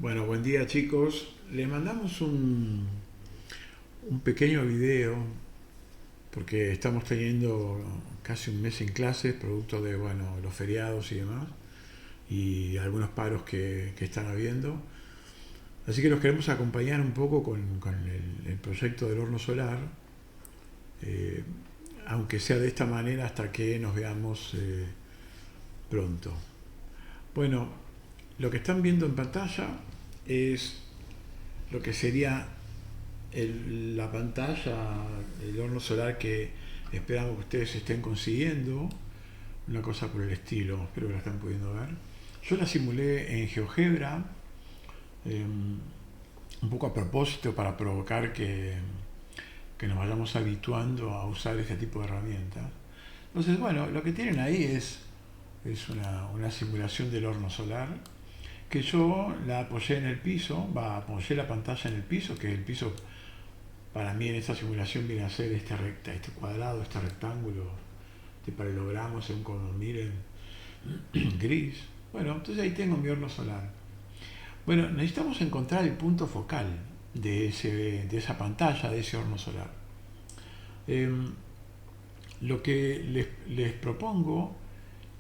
Bueno, buen día chicos. Les mandamos un pequeño video porque estamos teniendo casi un mes sin clases, producto de los feriados y demás, y algunos paros que están habiendo. Así que los queremos acompañar un poco con el proyecto del horno solar, eh, aunque sea de esta manera hasta que nos veamos pronto. Bueno, lo que están viendo en pantalla es lo que sería la pantalla, el horno solar que esperamos que ustedes estén consiguiendo, una cosa por el estilo, espero que la estén pudiendo ver. Yo la simulé en GeoGebra, un poco a propósito para provocar que nos vayamos habituando a usar este tipo de herramientas. Entonces, bueno, lo que tienen ahí es una simulación del horno solar que yo la apoyé en el piso, apoyé la pantalla en el piso, que el piso para mí en esta simulación viene a ser esta recta, este cuadrado, este rectángulo, este paralelogramo, según como miren, gris. Bueno, entonces ahí tengo mi horno solar. Bueno, necesitamos encontrar el punto focal de esa pantalla, de ese horno solar. Eh, lo que les propongo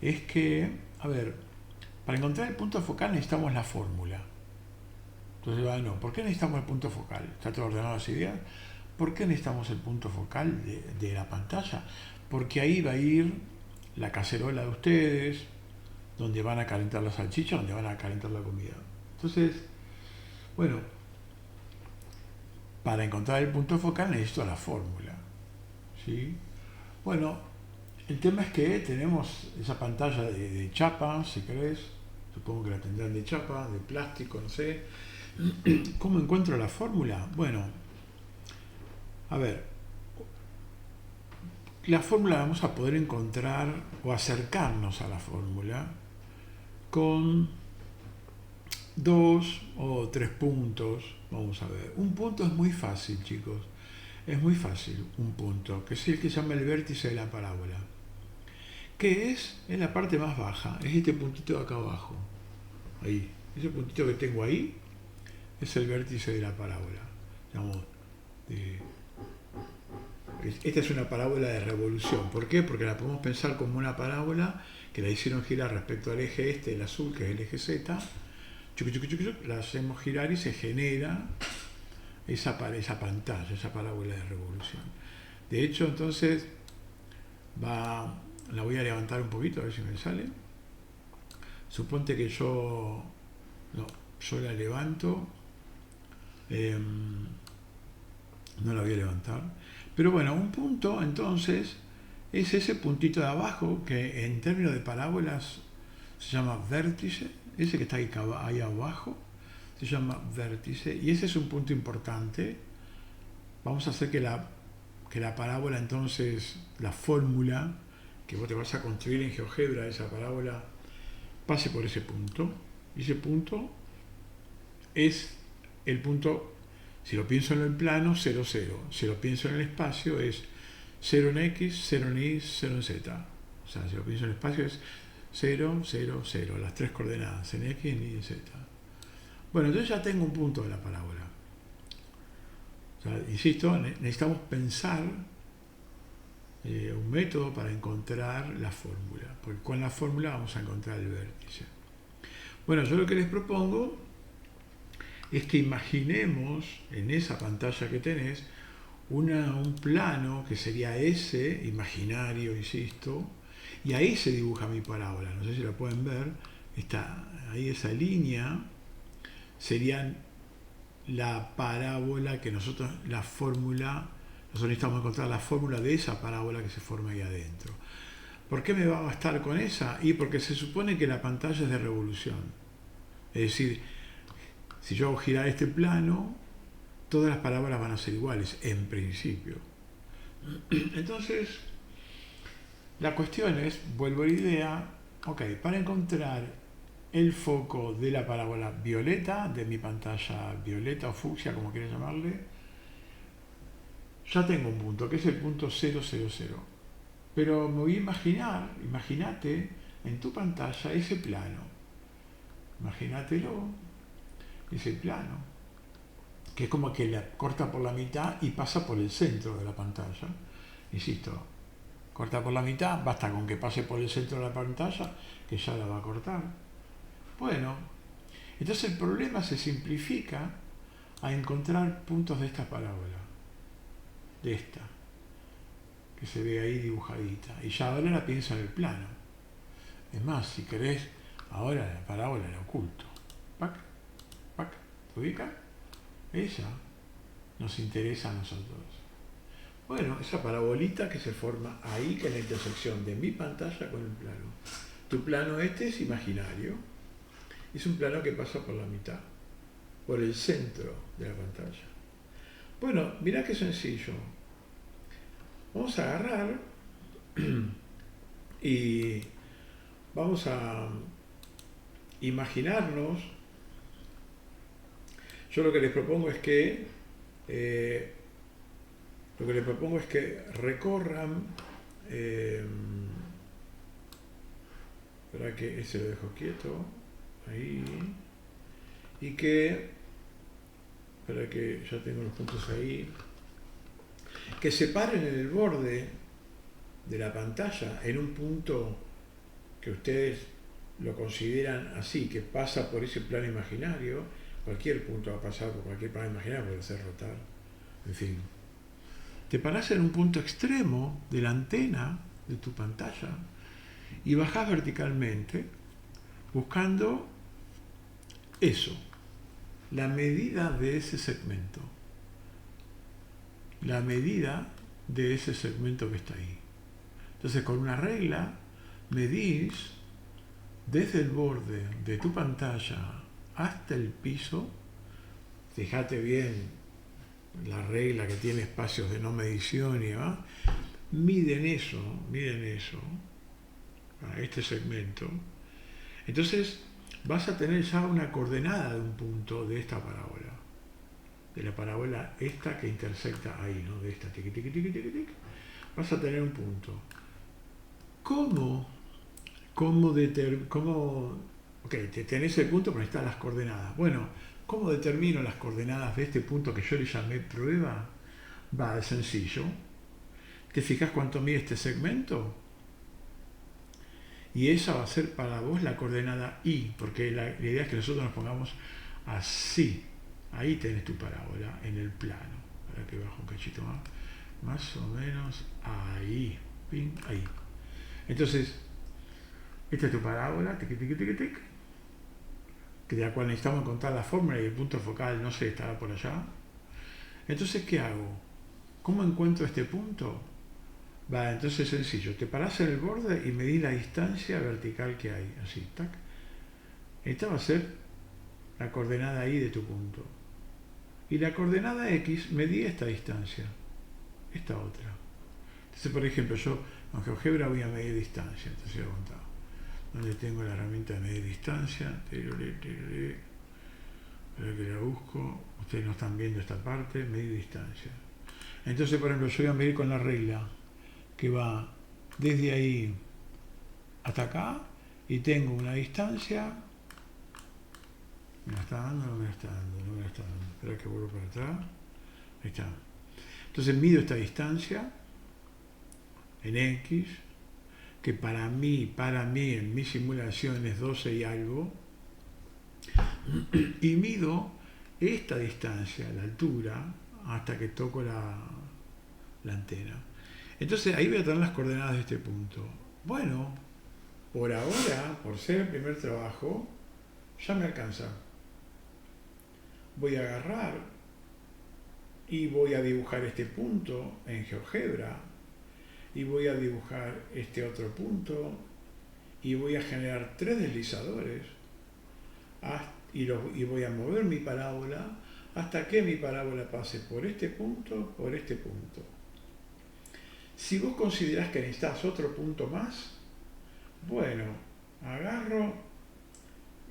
es que, a ver, para encontrar el punto focal necesitamos la fórmula. Entonces, bueno, ¿por qué necesitamos el punto focal? ¿Está todo ordenado las ideas? ¿Por qué necesitamos el punto focal de la pantalla? Porque ahí va a ir la cacerola de ustedes, donde van a calentar la salchicha, donde van a calentar la comida. Entonces, bueno, para encontrar el punto focal necesito la fórmula, ¿sí? Bueno, el tema es que tenemos esa pantalla de chapa, si querés, supongo que la tendrán de chapa, de plástico, no sé. ¿Cómo encuentro la fórmula? Bueno, a ver, la fórmula la vamos a poder encontrar o acercarnos a la fórmula con dos o tres puntos. Vamos a ver, un punto es muy fácil, chicos. Es muy fácil un punto, que es el que se llama el vértice de la parábola. ¿Qué es? Es la parte más baja, es este puntito de acá abajo. Ahí, ese puntito que tengo ahí es el vértice de la parábola. Digamos, esta es una parábola de revolución. ¿Por qué? Porque la podemos pensar como una parábola que la hicieron girar respecto al eje este, el azul, que es el eje Z. La hacemos girar y se genera esa pantalla, esa parábola de revolución. De hecho, entonces, la voy a levantar un poquito, a ver si me sale. Suponte que yo la levanto. No la voy a levantar. Pero bueno, un punto entonces es ese puntito de abajo que en términos de parábolas se llama vértice. Ese que está ahí abajo se llama vértice y ese es un punto importante. Vamos a hacer que la parábola entonces, la fórmula que vos te vas a construir en GeoGebra, esa parábola, pase por ese punto. Y ese punto es el punto, si lo pienso en el plano, 0, 0. Si lo pienso en el espacio es 0 en X, 0 en Y, 0 en Z. O sea, si lo pienso en el espacio es 0, 0, 0, las tres coordenadas, en X, en Y y en Z. Bueno, entonces ya tengo un punto de la parábola. O sea, insisto, necesitamos pensar un método para encontrar la fórmula, porque con la fórmula vamos a encontrar el vértice. Bueno, yo lo que les propongo es que imaginemos en esa pantalla que tenés un plano que sería ese, imaginario, insisto, y ahí se dibuja mi parábola. No sé si la pueden ver, está ahí esa línea, sería la parábola que la fórmula, nosotros necesitamos encontrar la fórmula de esa parábola que se forma ahí adentro. ¿Por qué me va a bastar con esa? Y porque se supone que la pantalla es de revolución. Es decir, si yo hago girar este plano, todas las parábolas van a ser iguales, en principio. Entonces, la cuestión es, vuelvo a la idea, ok, para encontrar el foco de la parábola violeta, de mi pantalla violeta o fucsia, como quieran llamarle, ya tengo un punto, que es el punto 0, 0, 0. Pero me voy a imagínate en tu pantalla ese plano. Imagínatelo. ese plano, que es como que la corta por la mitad y pasa por el centro de la pantalla. Insisto, corta por la mitad, basta con que pase por el centro de la pantalla, que ya la va a cortar. Bueno, entonces el problema se simplifica a encontrar puntos de esta parábola, de esta, que se ve ahí dibujadita. Y ya ahora la pienso en el plano. Es más, si querés, ahora la parábola la oculto. Pac, pac, ¿te ubica? Esa nos interesa a nosotros. Bueno, esa parabolita que se forma ahí, que es la intersección de mi pantalla con el plano. Tu plano este es imaginario. Es un plano que pasa por la mitad, por el centro de la pantalla. Bueno, mirá qué sencillo. Vamos a agarrar y vamos a imaginarnos. Yo lo que les propongo es que recorran, para que ese lo dejo quieto ahí, y que, para que ya tengo los puntos ahí, que separen en el borde de la pantalla en un punto que ustedes lo consideran así, que pasa por ese plano imaginario. Cualquier punto va a pasar por cualquier plano imaginario, puede hacer rotar, en fin. Te parás en un punto extremo de la antena de tu pantalla y bajás verticalmente buscando eso, la medida de ese segmento. La medida de ese segmento que está ahí. Entonces, con una regla, medís desde el borde de tu pantalla hasta el piso. Fíjate bien la regla que tiene espacios de no medición y demás. Miden eso, a este segmento. Entonces, vas a tener ya una coordenada de un punto de esta parábola. De la parábola esta que intersecta ahí, ¿no? De esta, tiqui, tiqui, tiqui, tiqui, tiqui. Vas a tener un punto. Ok, tenés el punto, pero están las coordenadas. Bueno, ¿cómo determino las coordenadas de este punto que yo le llamé prueba? Va, es sencillo. ¿Te fijas cuánto mide este segmento? Y esa va a ser para vos la coordenada I, porque la idea es que nosotros nos pongamos así. Ahí tenés tu parábola en el plano. Ahora que bajo un cachito más o menos ahí. Pin, ahí. Entonces, esta es tu parábola, tic, tic, tic, tic, que de la cual necesitamos encontrar la fórmula y el punto focal, no sé, estará por allá. Entonces, ¿qué hago? ¿Cómo encuentro este punto? Va, entonces es sencillo. Te parás en el borde y medís la distancia vertical que hay. Así, tac. Esta va a ser la coordenada I de tu punto. Y la coordenada X, medí esta distancia. Esta otra. Entonces, por ejemplo, yo con GeoGebra voy a medir distancia. Entonces, voy a contar. Donde tengo la herramienta de medir distancia. Espera que la busco. Ustedes no están viendo esta parte. Medir distancia. Entonces, por ejemplo, yo voy a medir con la regla que va desde ahí hasta acá y tengo una distancia. ¿Me la está dando o no me la está dando? No me la está dando. Espera que vuelvo para atrás. Ahí está. Entonces mido esta distancia en X, que para mí en mi simulación es 12 y algo, y mido esta distancia, la altura, hasta que toco la antena. Entonces ahí voy a tener las coordenadas de este punto. Bueno, por ahora, por ser el primer trabajo, ya me alcanza. Voy a agarrar y voy a dibujar este punto en GeoGebra y voy a dibujar este otro punto y voy a generar 3 deslizadores y voy a mover mi parábola hasta que mi parábola pase por este punto, por este punto. Si vos considerás que necesitas otro punto más, bueno, agarro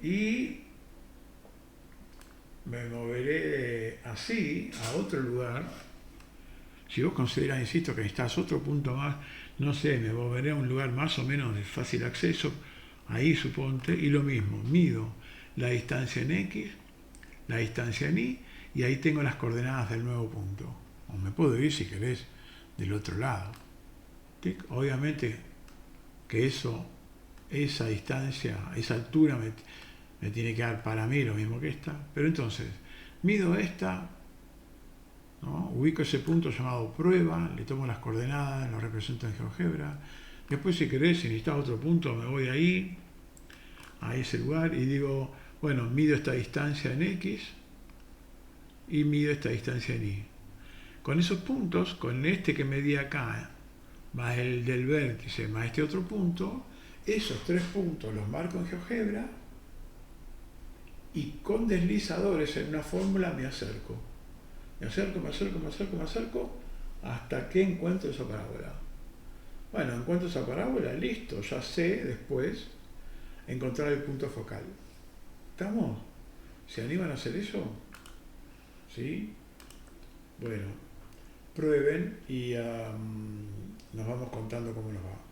y me moveré así a otro lugar. Si vos considerás, insisto, que necesitas otro punto más, no sé, me moveré a un lugar más o menos de fácil acceso, ahí suponte, y lo mismo, mido la distancia en X, la distancia en y, y ahí tengo las coordenadas del nuevo punto. O me puedo ir, si querés, del otro lado. ¿Tic? Obviamente que esa distancia, esa altura me tiene que dar para mí lo mismo que esta. Pero entonces, mido esta, ¿no? Ubico ese punto llamado prueba, le tomo las coordenadas, lo represento en GeoGebra. Después, si querés, si necesitas otro punto, me voy ahí, a ese lugar, y digo, bueno, mido esta distancia en X y mido esta distancia en Y. Con esos puntos, con este que medí acá, más el del vértice, más este otro punto, esos tres puntos los marco en GeoGebra y con deslizadores en una fórmula me acerco. Me acerco, me acerco, me acerco, me acerco, hasta que encuentro esa parábola. Bueno, encuentro esa parábola, listo, ya sé después encontrar el punto focal. ¿Estamos? ¿Se animan a hacer eso? ¿Sí? Bueno, prueben y nos vamos contando cómo nos va.